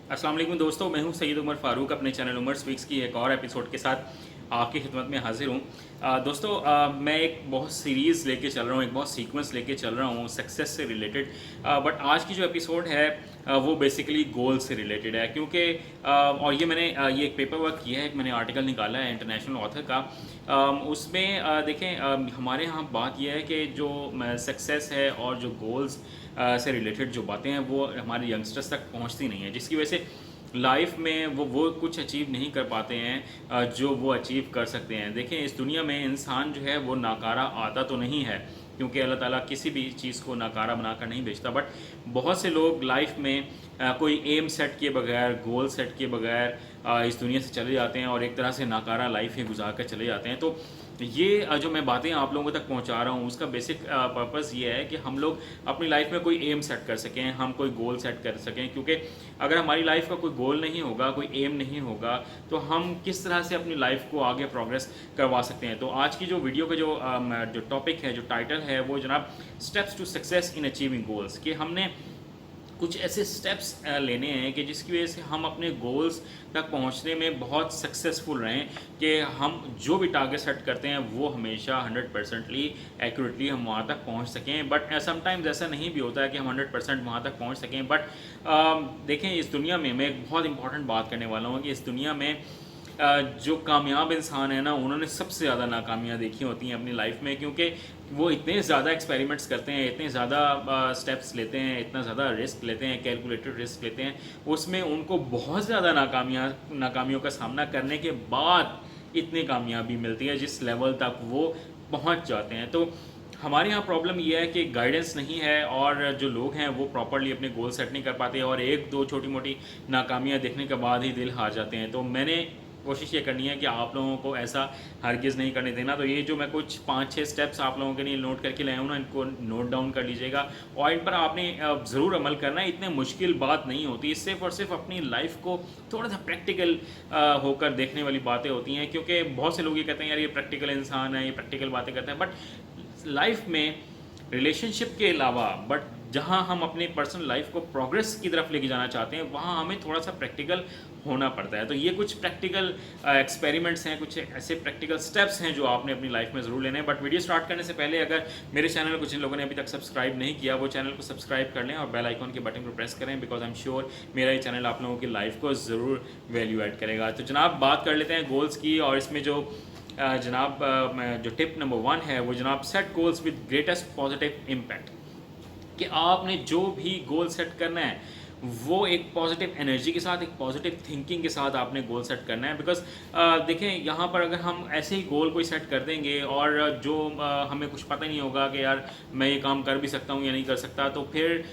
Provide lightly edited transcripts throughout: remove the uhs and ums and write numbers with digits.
अस्सलाम वालेकुम दोस्तों, मैं हूं सैयद उमर फ़ारूक अपने चैनल उमर स्पीक्स की एक और एपिसोड के साथ आपकी खिदमत में हाजिर हूं। दोस्तों, मैं एक बहुत सीरीज़ लेके चल रहा हूं, एक बहुत सीक्वेंस लेके चल रहा हूं सक्सेस से रिलेटेड। बट आज की जो एपिसोड है वो बेसिकली गोल से रिलेटेड है, क्योंकि और ये मैंने ये एक पेपर वर्क किया है, एक मैंने आर्टिकल निकाला है इंटरनेशनल ऑथर का। उसमें देखें, हमारे यहाँ बात यह है कि जो सक्सेस है और जो गोल्स से रिलेटेड जो बातें हैं वो हमारे यंगस्टर्स तक पहुंचती नहीं है, जिसकी वजह से लाइफ में वो कुछ अचीव नहीं कर पाते हैं जो वो अचीव कर सकते हैं। देखें, इस दुनिया में इंसान जो है वो नाकारा आता तो नहीं है, क्योंकि अल्लाह ताला किसी भी चीज़ को नाकारा बनाकर नहीं भेजता। बट बहुत से लोग लाइफ में कोई एम सेट किए बगैर, गोल सेट किए बगैर इस दुनिया से चले जाते हैं और एक तरह से नाकारा लाइफ ही गुजार कर चले जाते हैं। तो ये जो मैं बातें आप लोगों तक पहुंचा रहा हूँ उसका बेसिक पर्पस ये है कि हम लोग अपनी लाइफ में कोई एम सेट कर सकें, हम कोई गोल सेट कर सकें। क्योंकि अगर हमारी लाइफ का कोई गोल नहीं होगा, कोई एम नहीं होगा, तो हम किस तरह से अपनी लाइफ को आगे प्रोग्रेस करवा सकते हैं। तो आज की जो वीडियो का जो टॉपिक है, जो टाइटल है, वो जनाब steps to success in achieving goals, कि हमने कुछ ऐसे स्टेप्स लेने हैं कि जिसकी वजह से हम अपने गोल्स तक पहुंचने में बहुत सक्सेसफुल रहें, कि हम जो भी टारगेट सेट करते हैं वो हमेशा 100%ली एक्यूरेटली हम वहाँ तक पहुंच सकें। बट समटाइम्स ऐसा नहीं भी होता है कि हम 100% वहाँ तक पहुंच सकें। बट देखें, इस दुनिया में मैं एक बहुत इंपॉर्टेंट बात करने वाला हूँ कि इस दुनिया में जो कामयाब इंसान है ना, उन्होंने सबसे ज़्यादा नाकामियाँ देखी होती हैं अपनी लाइफ में, क्योंकि वो इतने ज़्यादा एक्सपेरिमेंट्स करते हैं, इतने ज़्यादा स्टेप्स लेते हैं, इतना ज़्यादा रिस्क लेते हैं, कैलकुलेटेड रिस्क लेते हैं। उसमें उनको बहुत ज़्यादा नाकामियों का सामना करने के बाद इतनी कामयाबी मिलती है जिस लेवल तक वो पहुंच जाते हैं। तो हमारे यहाँ प्रॉब्लम ये है कि गाइडेंस नहीं है, और जो लोग हैं वो प्रॉपरली अपने गोल सेट नहीं कर पाते, और एक दो छोटी मोटी नाकामियाँ देखने के बाद ही दिल हार जाते हैं। तो मैंने कोशिश ये करनी है कि आप लोगों को ऐसा हरगिज़ नहीं करने देना। तो ये जो मैं कुछ 5-6 स्टेप्स आप लोगों के लिए नोट करके लाया हूँ ना, इनको नोट डाउन कर लीजिएगा, और इन पर आपने ज़रूर अमल करना है। इतने मुश्किल बात नहीं होती, सिर्फ और सिर्फ अपनी लाइफ को थोड़ा सा प्रैक्टिकल होकर देखने वाली बातें होती हैं। क्योंकि बहुत से लोग ये कहते हैं यार ये प्रैक्टिकल इंसान है, ये प्रैक्टिकल बातें करते हैं, बट लाइफ में रिलेशनशिप के अलावा, बट जहाँ हम अपने पर्सनल लाइफ को प्रोग्रेस की तरफ लेके जाना चाहते हैं, वहाँ हमें थोड़ा सा प्रैक्टिकल होना पड़ता है। तो ये कुछ प्रैक्टिकल एक्सपेरिमेंट्स हैं, कुछ ऐसे प्रैक्टिकल स्टेप्स हैं जो आपने अपनी लाइफ में ज़रूर लेने हैं। बट वीडियो स्टार्ट करने से पहले अगर मेरे चैनल को जिन लोगों ने अभी तक सब्सक्राइब नहीं किया, वो चैनल को सब्सक्राइब कर लें और बेल आइकॉन के बटन को प्रेस करें, बिकॉज आई एम श्योर मेरा ये चैनल आप लोगों की लाइफ को ज़रूर वैल्यू ऐड करेगा। तो जनाब, बात कर लेते हैं गोल्स की, और इसमें जो जनाब जो टिप नंबर 1 है वो जनाब set goals with greatest positive impact, कि आपने जो भी गोल सेट करना है वो एक पॉजिटिव एनर्जी के साथ, एक पॉजिटिव थिंकिंग के साथ आपने गोल सेट करना है। बिकॉज देखें, यहाँ पर अगर हम ऐसे ही गोल कोई सेट कर देंगे और जो हमें कुछ पता नहीं होगा कि यार मैं ये काम कर भी सकता हूँ या नहीं कर सकता, तो फिर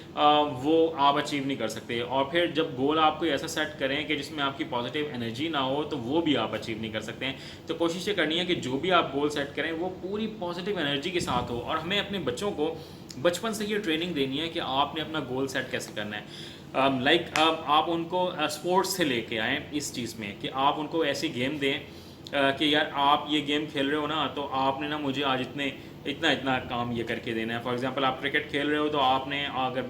वो आप अचीव नहीं कर सकते। और फिर जब गोल आप कोई ऐसा सेट करें कि जिसमें आपकी पॉजिटिव एनर्जी ना हो, तो वो भी आप अचीव नहीं कर सकते हैं। तो कोशिश ये करनी है कि जो भी आप गोल सेट करें वो पूरी पॉजिटिव एनर्जी के साथ हो, और हमें अपने बच्चों को बचपन से ये ट्रेनिंग देनी है कि आपने अपना गोल सेट कैसे करना है। आप उनको स्पोर्ट्स से लेके आएँ इस चीज़ में, कि आप उनको ऐसी गेम दें कि यार आप ये गेम खेल रहे हो ना, तो आपने ना मुझे आज इतना इतना काम ये करके देना है। फॉर एग्जांपल, आप क्रिकेट खेल रहे हो, तो आपने अगर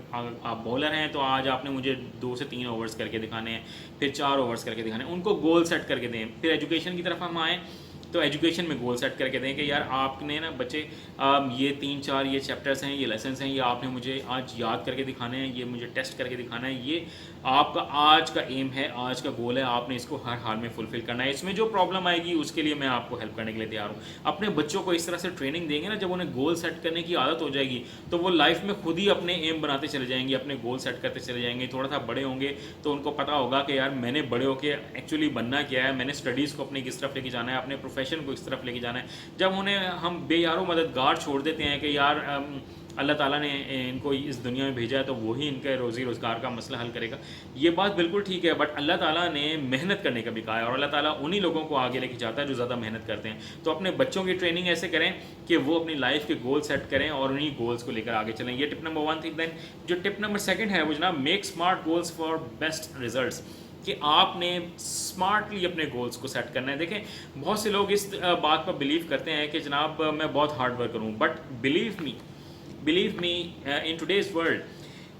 आप बॉलर हैं तो आज आपने मुझे 2 से 3 ओवर्स करके दिखाने हैं, फिर 4 ओवर्स करके दिखाने हैं। उनको गोल सेट करके दें। फिर एजुकेशन की तरफ हम आएँ तो एजुकेशन में गोल सेट करके दें कि यार आपने ना बच्चे ये 3-4 ये चैप्टर्स हैं, ये लेसन्स हैं, ये आपने मुझे आज याद करके दिखाने हैं, ये मुझे टेस्ट करके दिखाना है, ये आपका आज का एम है, आज का गोल है, आपने इसको हर हाल में फुलफिल करना है। इसमें जो प्रॉब्लम आएगी उसके लिए मैं आपको हेल्प करने के लिए तैयार हूँ। अपने बच्चों को इस तरह से ट्रेनिंग देंगे ना, जब उन्हें गोल सेट करने की आदत हो जाएगी तो वो लाइफ में खुद ही अपने एम बनाते चले जाएंगे, अपने गोल सेट करते चले जाएंगे। थोड़ा सा बड़े होंगे तो उनको पता होगा कि यार मैंने बड़े होकर एक्चुअली बनना क्या है, मैंने स्टडीज़ को अपने किस तरफ लेके जाना है, अपने प्रोफेशन को इस तरफ लेके जाना है। जब उन्हें हम बेयारो मददगार छोड़ देते हैं कि यार अल्लाह ताला ने इनको इस दुनिया में भेजा है तो वही इनके रोज़ी रोज़गार का मसला हल करेगा, ये बात बिल्कुल ठीक है। बट अल्लाह ताला ने मेहनत करने का भी कहा है, और अल्लाह ताला उन्हीं लोगों को आगे लेके जाता है जो ज़्यादा मेहनत करते हैं। तो अपने बच्चों की ट्रेनिंग ऐसे करें कि वो अपनी लाइफ के गोल सेट करें और उन्हीं गोल्स को लेकर आगे चलें। ये टिप नंबर 1 थी। दैन जो टिप नंबर 2 है वो जनाब make smart goals for best results, कि आपने स्मार्टली अपने गोल्स को सेट करना है। देखें, बहुत से लोग इस बात पर बिलीव करते हैं कि जनाब मैं बहुत हार्ड वर्क करूँ, but believe me in today's world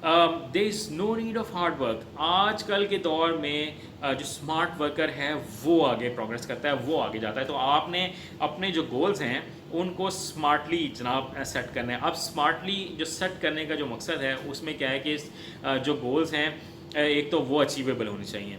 there is no need of hard work. आजकल के दौर में जो स्मार्ट वर्कर है वो आगे प्रोग्रेस करता है, वो आगे जाता है। तो आपने अपने जो गोल्स हैं उनको स्मार्टली जनाब सेट करना है। अब स्मार्टली जो सेट करने का जो मकसद है उसमें क्या है कि जो गोल्स हैं एक तो वो अचीवेबल होने चाहिए,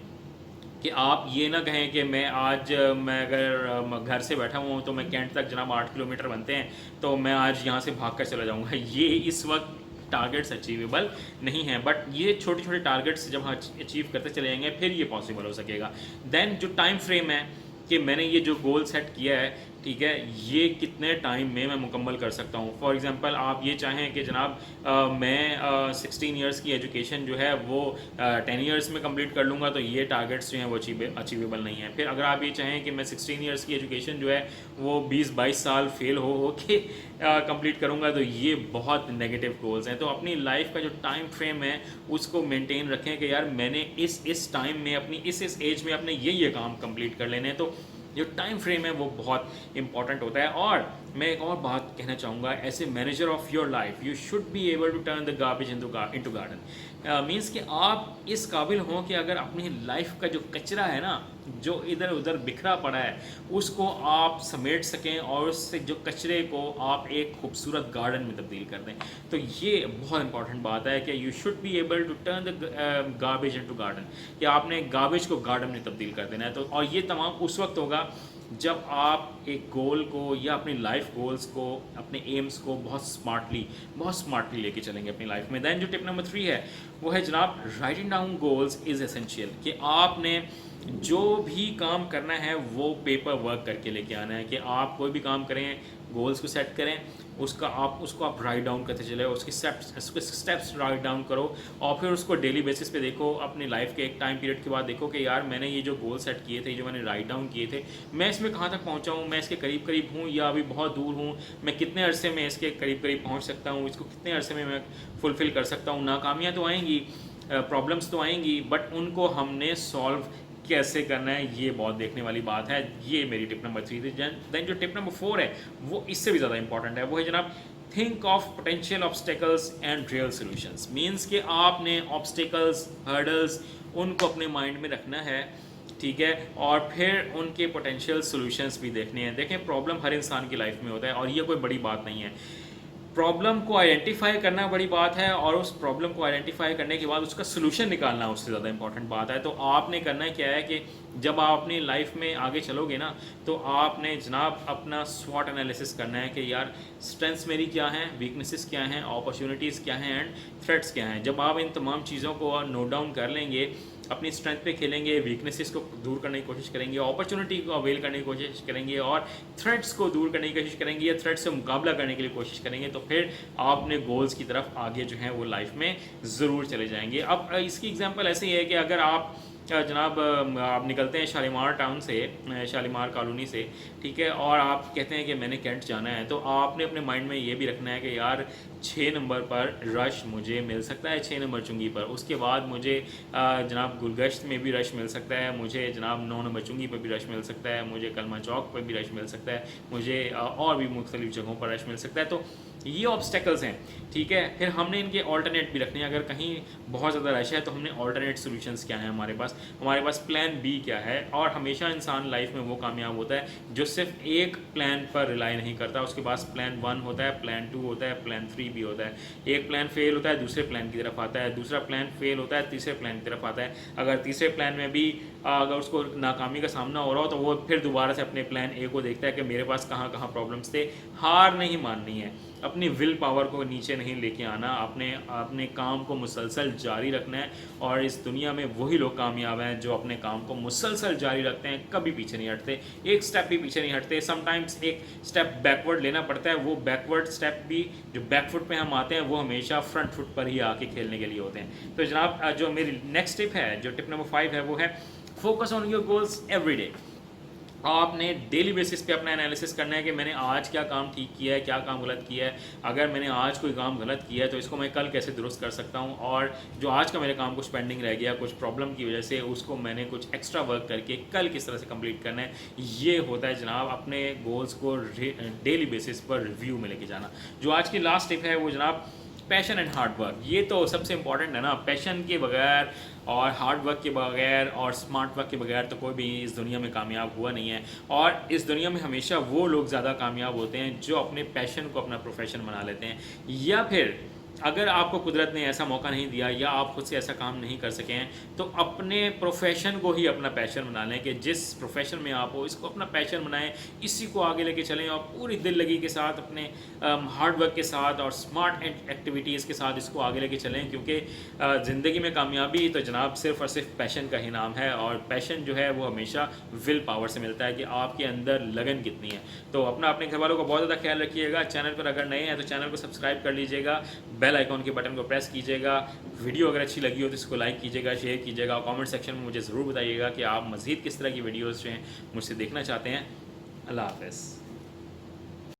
कि आप ये ना कहें कि मैं अगर घर से बैठा हुआ हूँ तो मैं कैंट तक जनाब 8 किलोमीटर बनते हैं तो मैं आज यहाँ से भाग कर चला जाऊँगा। ये इस वक्त टारगेट्स अचीवेबल नहीं है, बट ये छोटे छोटे टारगेट्स जब हम अचीव करते चले जाएंगे फिर ये पॉसिबल हो सकेगा। देन जो टाइम फ्रेम है कि मैंने ये जो गोल सेट किया है, ठीक है, ये कितने टाइम में मैं मुकम्मल कर सकता हूँ। फॉर एग्जांपल आप ये चाहें कि जनाब मैं 16 इयर्स की एजुकेशन जो है वो 10 इयर्स में कंप्लीट कर लूँगा, तो ये टारगेट्स जो हैं वो अचीवेबल नहीं है। फिर अगर आप ये चाहें कि मैं 16 इयर्स की एजुकेशन जो है वो 20-22 साल फेल हो के कंप्लीट करूँगा, तो ये बहुत नेगेटिव गोल्स हैं। तो अपनी लाइफ का जो टाइम फ्रेम है उसको मेंटेन रखें कि यार मैंने इस टाइम में अपनी इस एज में अपने ये काम कंप्लीट कर लेने हैं। तो जो टाइम फ्रेम है वो बहुत इंपॉर्टेंट होता है। और मैं एक और बात कहना चाहूँगा, as a manager of your life you should be able to turn the garbage into garden. Means कि आप इस काबिल हों कि अगर अपनी लाइफ का जो कचरा है ना, जो इधर उधर बिखरा पड़ा है, उसको आप समेट सकें और उससे जो कचरे को आप एक खूबसूरत गार्डन में तब्दील कर दें। तो ये बहुत इंपॉर्टेंट बात है कि you should be able to turn the garbage into garden, कि आपने गार्बेज को गार्डन में तब्दील कर देना है। तो और ये तमाम उस वक्त होगा जब आप एक गोल को या अपनी लाइफ गोल्स को, अपने एम्स को बहुत स्मार्टली लेके चलेंगे अपनी लाइफ में। दैन जो टिप नंबर 3 है वो है जनाब, writing down goals is essential, कि आपने जो भी काम करना है वो पेपर वर्क करके लेके आना है। कि आप कोई भी काम करें, गोल्स को सेट करें, उसको आप राइट डाउन करते चले, उसके स्टेप्स राइट डाउन करो और फिर उसको डेली बेसिस पे देखो। अपनी लाइफ के एक टाइम पीरियड के बाद देखो कि यार मैंने ये जो गोल सेट किए थे, जो मैंने राइट डाउन किए थे, मैं इसमें कहाँ तक पहुँचा हूँ, मैं इसके करीब हूँ या अभी बहुत दूर हूँ, मैं कितने अरसे में इसके करीब पहुँच सकता हूँ, इसको कितने अरसे में मैं फुलफ़िल कर सकता हूँ। नाकामियाँ तो आएंगी, प्रॉब्लम्स तो आएंगी, बट उनको हमने सॉल्व कैसे करना है ये बहुत देखने वाली बात है। ये मेरी टिप नंबर 3 थी। देन जो टिप नंबर 4 है वो इससे भी ज़्यादा इंपॉर्टेंट है, वो है जनाब, think of potential obstacles and real solutions. Means कि आपने ऑब्स्टेकल्स, हर्डल्स, उनको अपने माइंड में रखना है, ठीक है, और फिर उनके पोटेंशियल सॉल्यूशंस भी देखने हैं। देखें, प्रॉब्लम हर इंसान की लाइफ में होता है और ये कोई बड़ी बात नहीं है। प्रॉब्लम को आइडेंटिफाई करना बड़ी बात है और उस प्रॉब्लम को आइडेंटिफाई करने के बाद उसका सोल्यूशन निकालना उससे ज़्यादा इंपॉर्टेंट बात है। तो आपने करना क्या है कि जब आप अपनी लाइफ में आगे चलोगे ना, तो आपने जनाब अपना स्वॉट एनालिसिस करना है कि यार स्ट्रेंथ्स मेरी क्या हैं, वीकनेसेस क्या हैं, अपॉर्चुनिटीज़ क्या हैं एंड थ्रेट्स क्या हैं। जब आप इन तमाम चीज़ों को नोट डाउन कर लेंगे, अपनी स्ट्रेंथ पे खेलेंगे, वीकनेसेस को दूर करने की कोशिश करेंगे, अपॉर्चुनिटी को अवेल करने की कोशिश करेंगे और थ्रेट्स को दूर करने की कोशिश करेंगे या थ्रेट्स से मुकाबला करने के लिए कोशिश करेंगे, तो फिर आप अपने गोल्स की तरफ आगे जो है वो लाइफ में ज़रूर चले जाएंगे। अब इसकी एग्जांपल ऐसे ही है कि अगर आप जनाब आप निकलते हैं शालीमार टाउन से, शालीमार कॉलोनी से, ठीक है, और आप कहते हैं कि मैंने कैंट जाना है, तो आपने अपने माइंड में ये भी रखना है कि यार 6 नंबर पर रश मुझे मिल सकता है, 6 नंबर चुंगी पर। उसके बाद मुझे जनाब गुलगश्त में भी रश मिल सकता है, मुझे जनाब 9 नंबर चुंगी पर भी रश मिल सकता है, मुझे कलमा चौक पर भी रश मिल सकता है, मुझे और भी मुख्तलिफ जगहों पर रश मिल सकता है। तो ये ऑब्स्टेकल्स हैं, ठीक है। फिर हमने इनके ऑल्टरनेट भी रखने हैं। अगर कहीं बहुत ज़्यादा रश है तो हमने ऑल्टरनेट सॉल्यूशंस क्या हैं हमारे पास प्लान बी क्या है। और हमेशा इंसान लाइफ में वो कामयाब होता है जो सिर्फ एक प्लान पर रिलाई नहीं करता, उसके पास प्लान 1 होता है, प्लान 2 होता है, प्लान 3 भी होता है। एक प्लान फेल होता है, दूसरे प्लान की तरफ आता है, दूसरा प्लान फेल होता है, तीसरे प्लान की तरफ आता है। अगर तीसरे प्लान में भी अगर उसको नाकामी का सामना हो रहा हो तो वो फिर दोबारा से अपने प्लान ए को देखता है कि मेरे पास कहाँ कहाँ प्रॉब्लम्स थे। हार नहीं माननी है, अपनी विल पावर को नीचे नहीं लेके आना, अपने काम को मुसलसल जारी रखना है। और इस दुनिया में वही लोग कामयाब हैं जो अपने काम को मुसलसल जारी रखते हैं, कभी पीछे नहीं हटते, एक स्टेप भी पीछे नहीं हटते। समटाइम्स एक स्टेप बैकवर्ड लेना पड़ता है, वो बैकवर्ड स्टेप भी जो बैक फुट पे हम आते हैं वो हमेशा फ्रंट फुट पर ही आके खेलने के लिए होते हैं। तो जनाब जो मेरी नेक्स्ट टिप है, जो टिप नंबर 5 है, वो है focus on your goals every day. आपने डेली बेसिस पे अपना एनालिसिस करना है कि मैंने आज क्या काम ठीक किया है, क्या काम गलत किया है। अगर मैंने आज कोई काम गलत किया है तो इसको मैं कल कैसे दुरुस्त कर सकता हूँ, और जो आज का मेरे काम कुछ पेंडिंग रह गया कुछ प्रॉब्लम की वजह से, उसको मैंने कुछ एक्स्ट्रा वर्क करके कल किस तरह से कंप्लीट करना है। ये होता है जनाब अपने गोल्स को डेली बेसिस पर रिव्यू में लेके जाना। जो आज की लास्ट टिप है वो जनाब पैशन एंड हार्ड वर्क, ये तो सबसे इम्पॉर्टेंट है ना। पैशन के बगैर और हार्ड वर्क के बगैर और स्मार्ट वर्क के बगैर तो कोई भी इस दुनिया में कामयाब हुआ नहीं है। और इस दुनिया में हमेशा वो लोग ज़्यादा कामयाब होते हैं जो अपने पैशन को अपना प्रोफेशन बना लेते हैं, या फिर अगर आपको कुदरत ने ऐसा मौका नहीं दिया या आप खुद से ऐसा काम नहीं कर सके हैं तो अपने प्रोफेशन को ही अपना पैशन बना लें, कि जिस प्रोफेशन में आप हो इसको अपना पैशन बनाएं, इसी को आगे लेके चलें और पूरी दिल लगी के साथ अपने हार्ड वर्क के साथ और स्मार्ट एक्टिविटीज़ के साथ इसको आगे लेके चलें। क्योंकि ज़िंदगी में कामयाबी तो जनाब सिर्फ़ और सिर्फ पैशन का ही नाम है, और पैशन जो है वो हमेशा विल पावर से मिलता है कि आपके अंदर लगन कितनी है। तो अपने घर वालों का बहुत ज़्यादा ख्याल रखिएगा। चैनल पर अगर नए हैं तो चैनल को सब्सक्राइब कर लीजिएगा, बेल आइकॉन के बटन को प्रेस कीजिएगा। वीडियो अगर अच्छी लगी हो तो इसको लाइक कीजिएगा, शेयर कीजिएगा, और कमेंट सेक्शन में मुझे ज़रूर बताइएगा कि आप मज़ीद किस तरह की वीडियोज़ जो हैं मुझसे देखना चाहते हैं। अल्लाह हाफ़िज़।